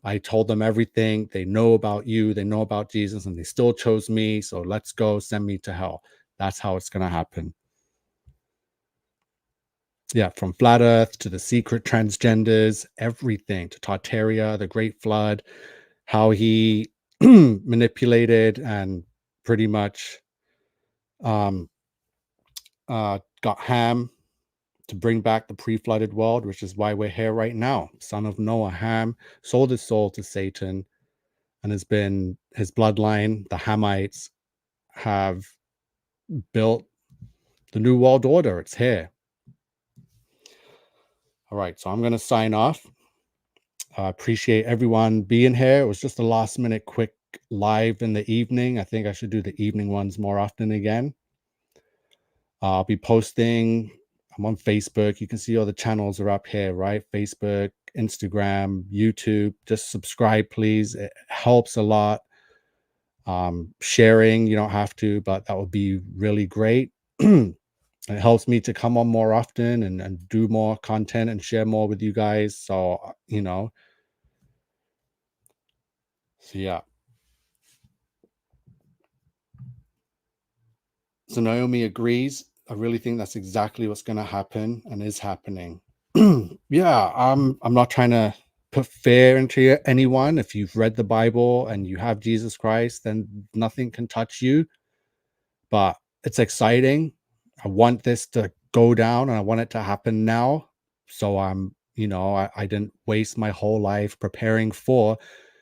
Speaker 1: I told them everything. They know about you. They know about Jesus, and they still chose me. So let's go, send me to hell. That's how it's going to happen. Yeah, from flat earth to the secret transgenders, everything, to Tartaria, the Great Flood, how he manipulated and pretty much got Ham to bring back the pre-flooded world, which is why we're here right now. Son of Noah, Ham, sold his soul to Satan, and has been his bloodline, the Hamites, have built the New World Order. It's here. All right, so I'm going to sign off. I appreciate everyone being here. It was just a last minute quick live in the evening. I think I should do the evening ones more often again. I'll be posting. I'm on Facebook. You can see all the channels are up here, right? Facebook, Instagram, YouTube. Just subscribe, please. It helps a lot. Sharing, you don't have to, but that would be really great. It helps me to come on more often and do more content and share more with you guys. So, so yeah. So Naomi agrees. I really think that's exactly what's going to happen and is happening. Yeah, I'm not trying to put fear into anyone. If you've read the Bible and you have Jesus Christ, then nothing can touch you. But it's exciting. I want this to go down, and I want it to happen now. So I didn't waste my whole life preparing for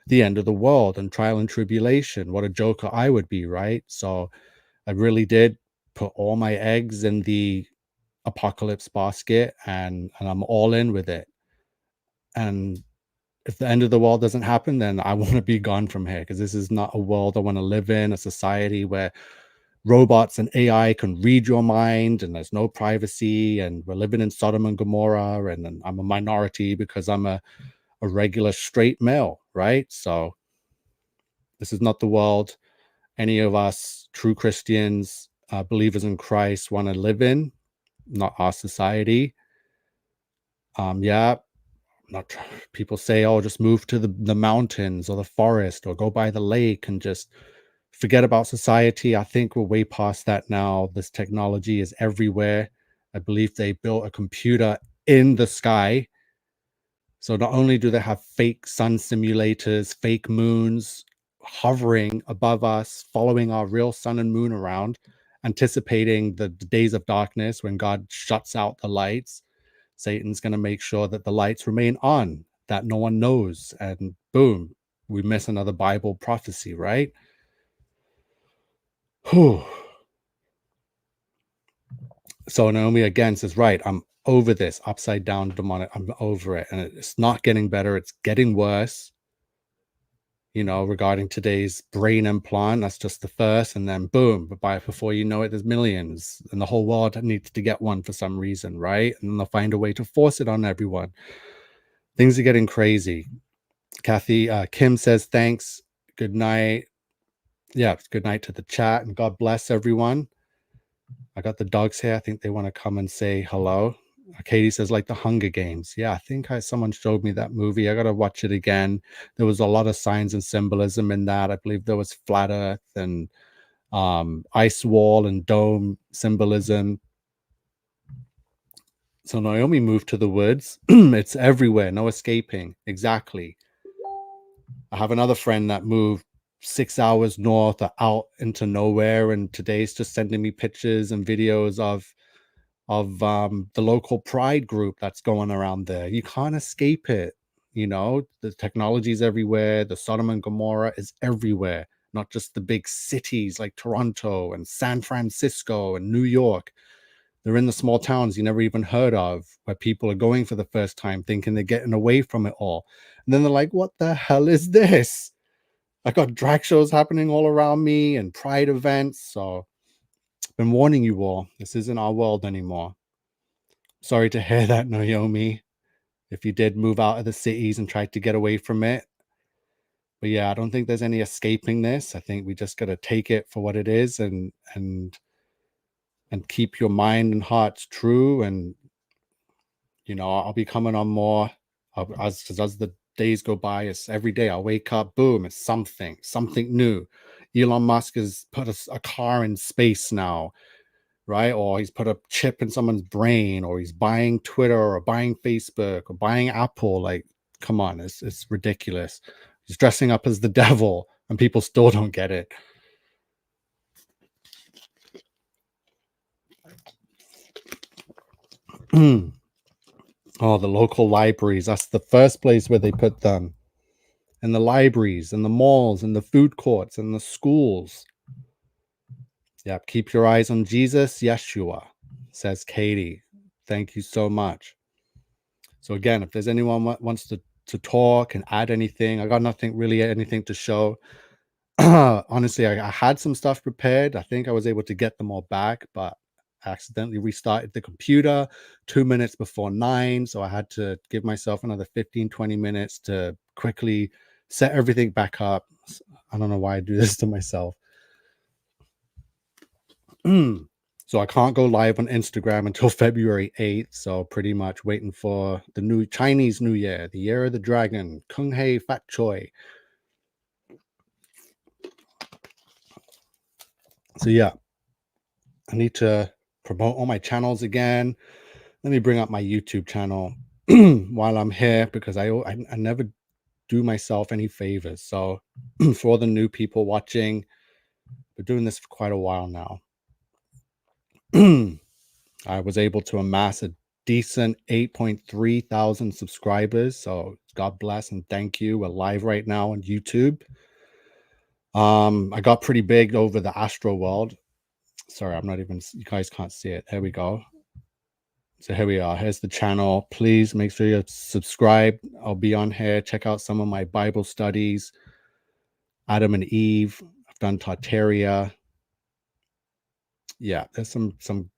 Speaker 1: the end of the world and trial and tribulation. What a joker I would be, right? So I really did put all my eggs in the apocalypse basket, and I'm all in with it. And if the end of the world doesn't happen, then I want to be gone from here, because this is not a world I want to live in, a society where robots and AI can read your mind and there's no privacy, and we're living in Sodom and Gomorrah, and I'm a minority because I'm a regular straight male, right? So this is not the world any of us true Christians, believers in Christ, want to live in, not our society. Yeah, not people say, oh, just move to the mountains or the forest or go by the lake and just forget about society. I think we're way past that now. This technology is everywhere. I believe they built a computer in the sky. So not only do they have fake sun simulators, fake moons hovering above us, following our real sun and moon around, anticipating the days of darkness when God shuts out the lights, Satan's going to make sure that the lights remain on, that no one knows. And boom, we miss another Bible prophecy, right? Whew. So Naomi again says, right, I'm over this upside down demonic. I'm over it. And it's not getting better. It's getting worse. Regarding today's brain implant, that's just the first. And then boom, before you know it, there's millions. And the whole world needs to get one for some reason, right? And they'll find a way to force it on everyone. Things are getting crazy. Kathy, Kim says, thanks. Good night. Yeah, good night to the chat. And God bless everyone. I got the dogs here. I think they want to come and say hello. Katie says like the Hunger Games. Yeah, I think someone showed me that movie. I gotta watch it again. There was a lot of signs and symbolism in that. I believe there was flat Earth and ice wall and dome symbolism. So Naomi moved to the woods. It's everywhere, no escaping. Exactly. I have another friend that moved 6 hours north or out into nowhere, and today's just sending me pictures and videos of the local pride group that's going around there. You can't escape it. You know, the technology is everywhere. The Sodom and Gomorrah is everywhere, not just the big cities like Toronto and San Francisco and New York. They're in the small towns you never even heard of, where people are going for the first time thinking they're getting away from it all. And then they're like, what the hell is this? I got drag shows happening all around me and pride events. So I've been warning you all, this isn't our world anymore. Sorry to hear that, Naomi, if you did move out of the cities and tried to get away from it. But yeah, I don't think there's any escaping this. I think we just got to take it for what it is and keep your mind and hearts true. And, you know, I'll be coming on more as the days go by. It's every day I wake up, boom, it's something new. Elon Musk has put a car in space now, right? Or he's put a chip in someone's brain, or he's buying Twitter or buying Facebook or buying Apple. Like, come on, it's ridiculous. He's dressing up as the devil and people still don't get it. Oh, the local libraries. That's the first place where they put them. And the libraries and the malls and the food courts and the schools. Yep, keep your eyes on Jesus, Yeshua, says Katie. Thank you so much. So again, if there's anyone wants to talk and add anything, I got anything to show. Honestly, I had some stuff prepared. I think I was able to get them all back, but I accidentally restarted the computer 2 minutes before 9. So I had to give myself another 15-20 minutes to quickly set everything back up. I don't know why I do this to myself. So I can't go live on Instagram until February 8th. So pretty much waiting for the new Chinese New Year, the Year of the Dragon, Kung Hei Fat Choi. So yeah, I need to promote all my channels again. Let me bring up my YouTube channel while I'm here, because I never do myself any favors. So for all the new people watching, we're doing this for quite a while now. I was able to amass a decent 8.3 thousand subscribers. So God bless and thank you. We're live right now on YouTube. I got pretty big over the Astro world. Sorry, you guys can't see it. There we go. So here we are. Here's the channel. Please make sure you subscribe. I'll be on here. Check out some of my Bible studies. Adam and Eve. I've done Tartaria. Yeah, there's some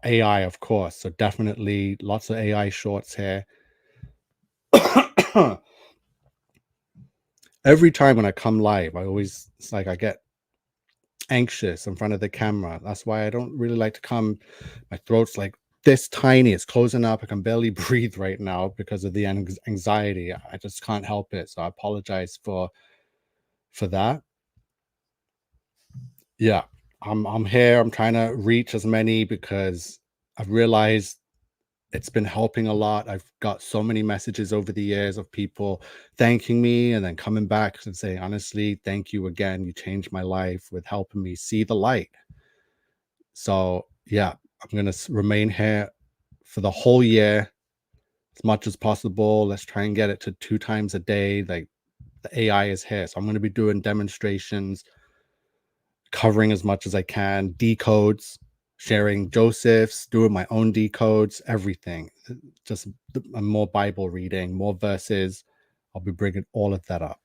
Speaker 1: AI, of course. So definitely lots of AI shorts here. Every time when I come live, it's like I get anxious in front of the camera. That's why I don't really like to come. My throat's like this tiny. It's closing up. I can barely breathe right now because of the anxiety. I just can't help it. So I apologize for that. Yeah, I'm here. I'm trying to reach as many because I've realized it's been helping a lot. I've got so many messages over the years of people thanking me and then coming back and saying, honestly, thank you again. You changed my life with helping me see the light. So yeah, I'm going to remain here for the whole year as much as possible. Let's try and get it to 2 times a day. Like, the AI is here. So I'm going to be doing demonstrations, covering as much as I can, decodes, sharing Joseph's, doing my own decodes, everything. Just more Bible reading, more verses. I'll be bringing all of that up.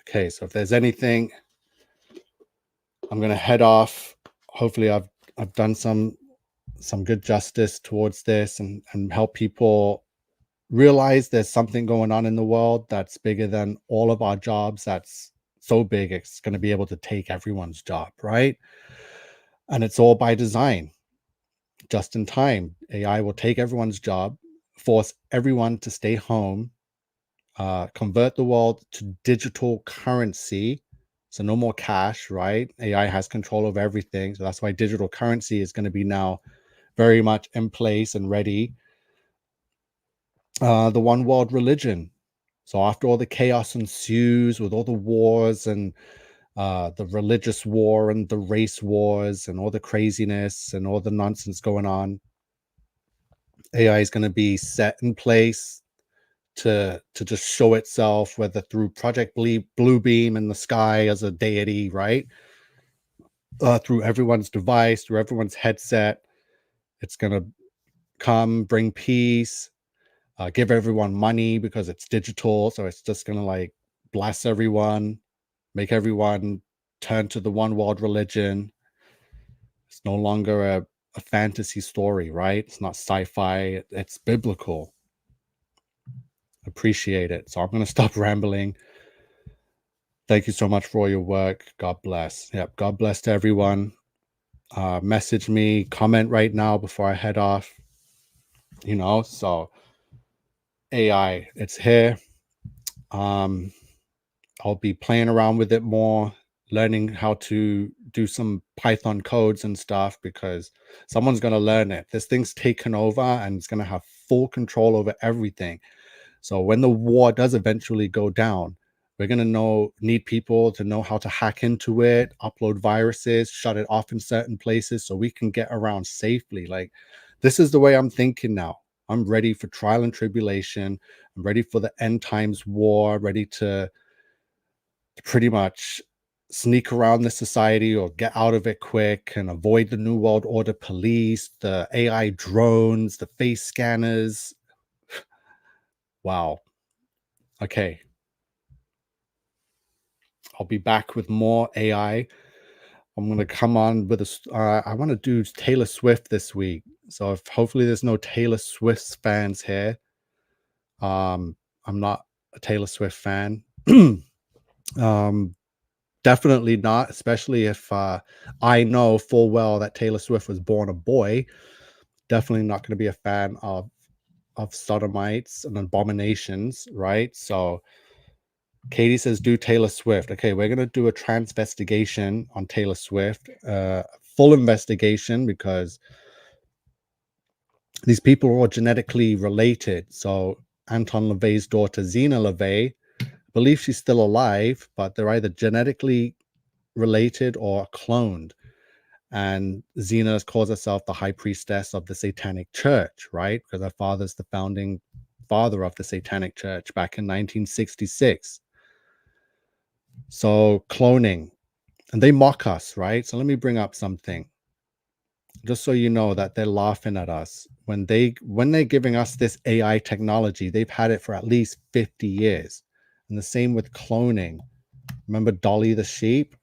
Speaker 1: Okay, so if there's anything, I'm going to head off. Hopefully I've done some good justice towards this and help people realize there's something going on in the world that's bigger than all of our jobs. That's so big, it's going to be able to take everyone's job, right? And it's all by design. just in time. AI will take everyone's job, force everyone to stay home, convert the world to digital currency. So no more cash, right? AI has control of everything. So that's why digital currency is going to be now very much in place and ready. The one world religion. So after all the chaos ensues with all the wars and the religious war and the race wars and all the craziness and all the nonsense going on, AI is going to be set in place to just show itself, whether through Project Bluebeam in the sky as a deity, right? Through everyone's device, through everyone's headset. It's going to come, bring peace, give everyone money because it's digital. So it's just going to like bless everyone, make everyone turn to the one world religion. It's no longer a fantasy story, right? It's not sci-fi, it's biblical. Appreciate it. So I'm going to stop rambling. Thank you so much for all your work. God bless. Yep. God bless to everyone. Message me, comment right now before I head off. So AI, it's here. I'll be playing around with it more, learning how to do some Python codes and stuff, because someone's going to learn it. This thing's taken over and it's going to have full control over everything. So when the war does eventually go down, we're going to need people to know how to hack into it, upload viruses, shut it off in certain places so we can get around safely. Like, this is the way I'm thinking now. I'm ready for trial and tribulation. I'm ready for the end times war, ready to pretty much sneak around the society or get out of it quick and avoid the New World Order police, the AI drones, the face scanners. Wow. Okay. I'll be back with more AI. I'm going to come on with I want to do Taylor Swift this week. So hopefully there's no Taylor Swift fans here. I'm not a Taylor Swift fan. Definitely not, especially if I know full well that Taylor Swift was born a boy. Definitely not going to be a fan of sodomites and abominations, right? So Katie says, do Taylor Swift. Okay, we're going to do a transvestigation on Taylor Swift, full investigation, because these people are all genetically related. So Anton LaVey's daughter, Zena LaVey, I believe she's still alive, but they're either genetically related or cloned. And Zena calls herself the high priestess of the Satanic Church, right? Because her father's the founding father of the Satanic Church back in 1966. So cloning, and they mock us, right? So let me bring up something, just so you know that they're laughing at us when they're giving us this AI technology. They've had it for at least 50 years, and the same with cloning. Remember Dolly the sheep?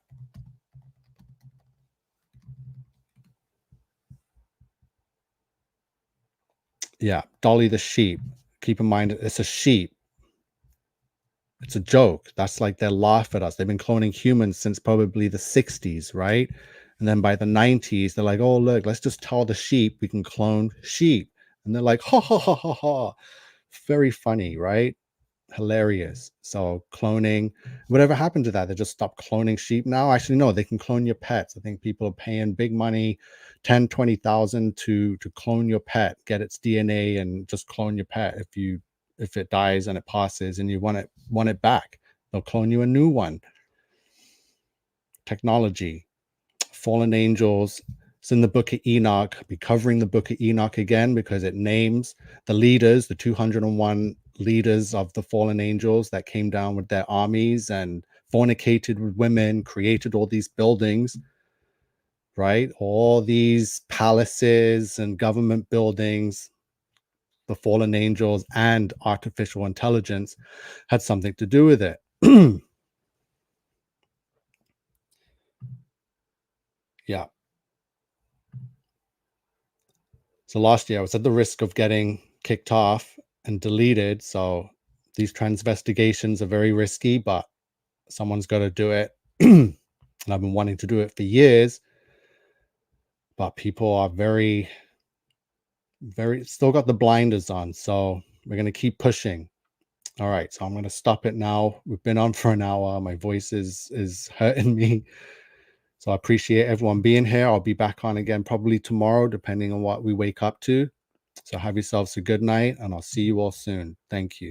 Speaker 1: Yeah, Dolly the sheep. Keep in mind, it's a sheep. It's a joke. That's like they laugh at us. They've been cloning humans since probably the 60s, right? And then by the 90s, they're like, oh, look, let's just tell the sheep we can clone sheep. And they're like, ha, ha, ha, ha, ha. Very funny, right? Hilarious. So cloning, whatever happened to that? They just stopped cloning sheep now? Actually, no, they can clone your pets. I think people are paying big money, 10, 20,000 to clone your pet, get its DNA and just clone your pet. If it dies and it passes and you want it back, they'll clone you a new one. Technology, fallen angels. It's in the book of Enoch. I'll be covering the book of Enoch again because it names the leaders, the 201 leaders of the fallen angels that came down with their armies and fornicated with women, created all these buildings, right? All these palaces and government buildings. The fallen angels and artificial intelligence had something to do with it. Yeah. So last year I was at the risk of getting kicked off and deleted. So these transvestigations are very risky, but someone's got to do it. And I've been wanting to do it for years, but people are very still got the blinders on, so we're going to keep pushing. All right, so I'm going to stop it now. We've been on for an hour. My voice is hurting me. So I appreciate everyone being here. I'll be back on again probably tomorrow, depending on what we wake up to. So have yourselves a good night, and I'll see you all soon. Thank you.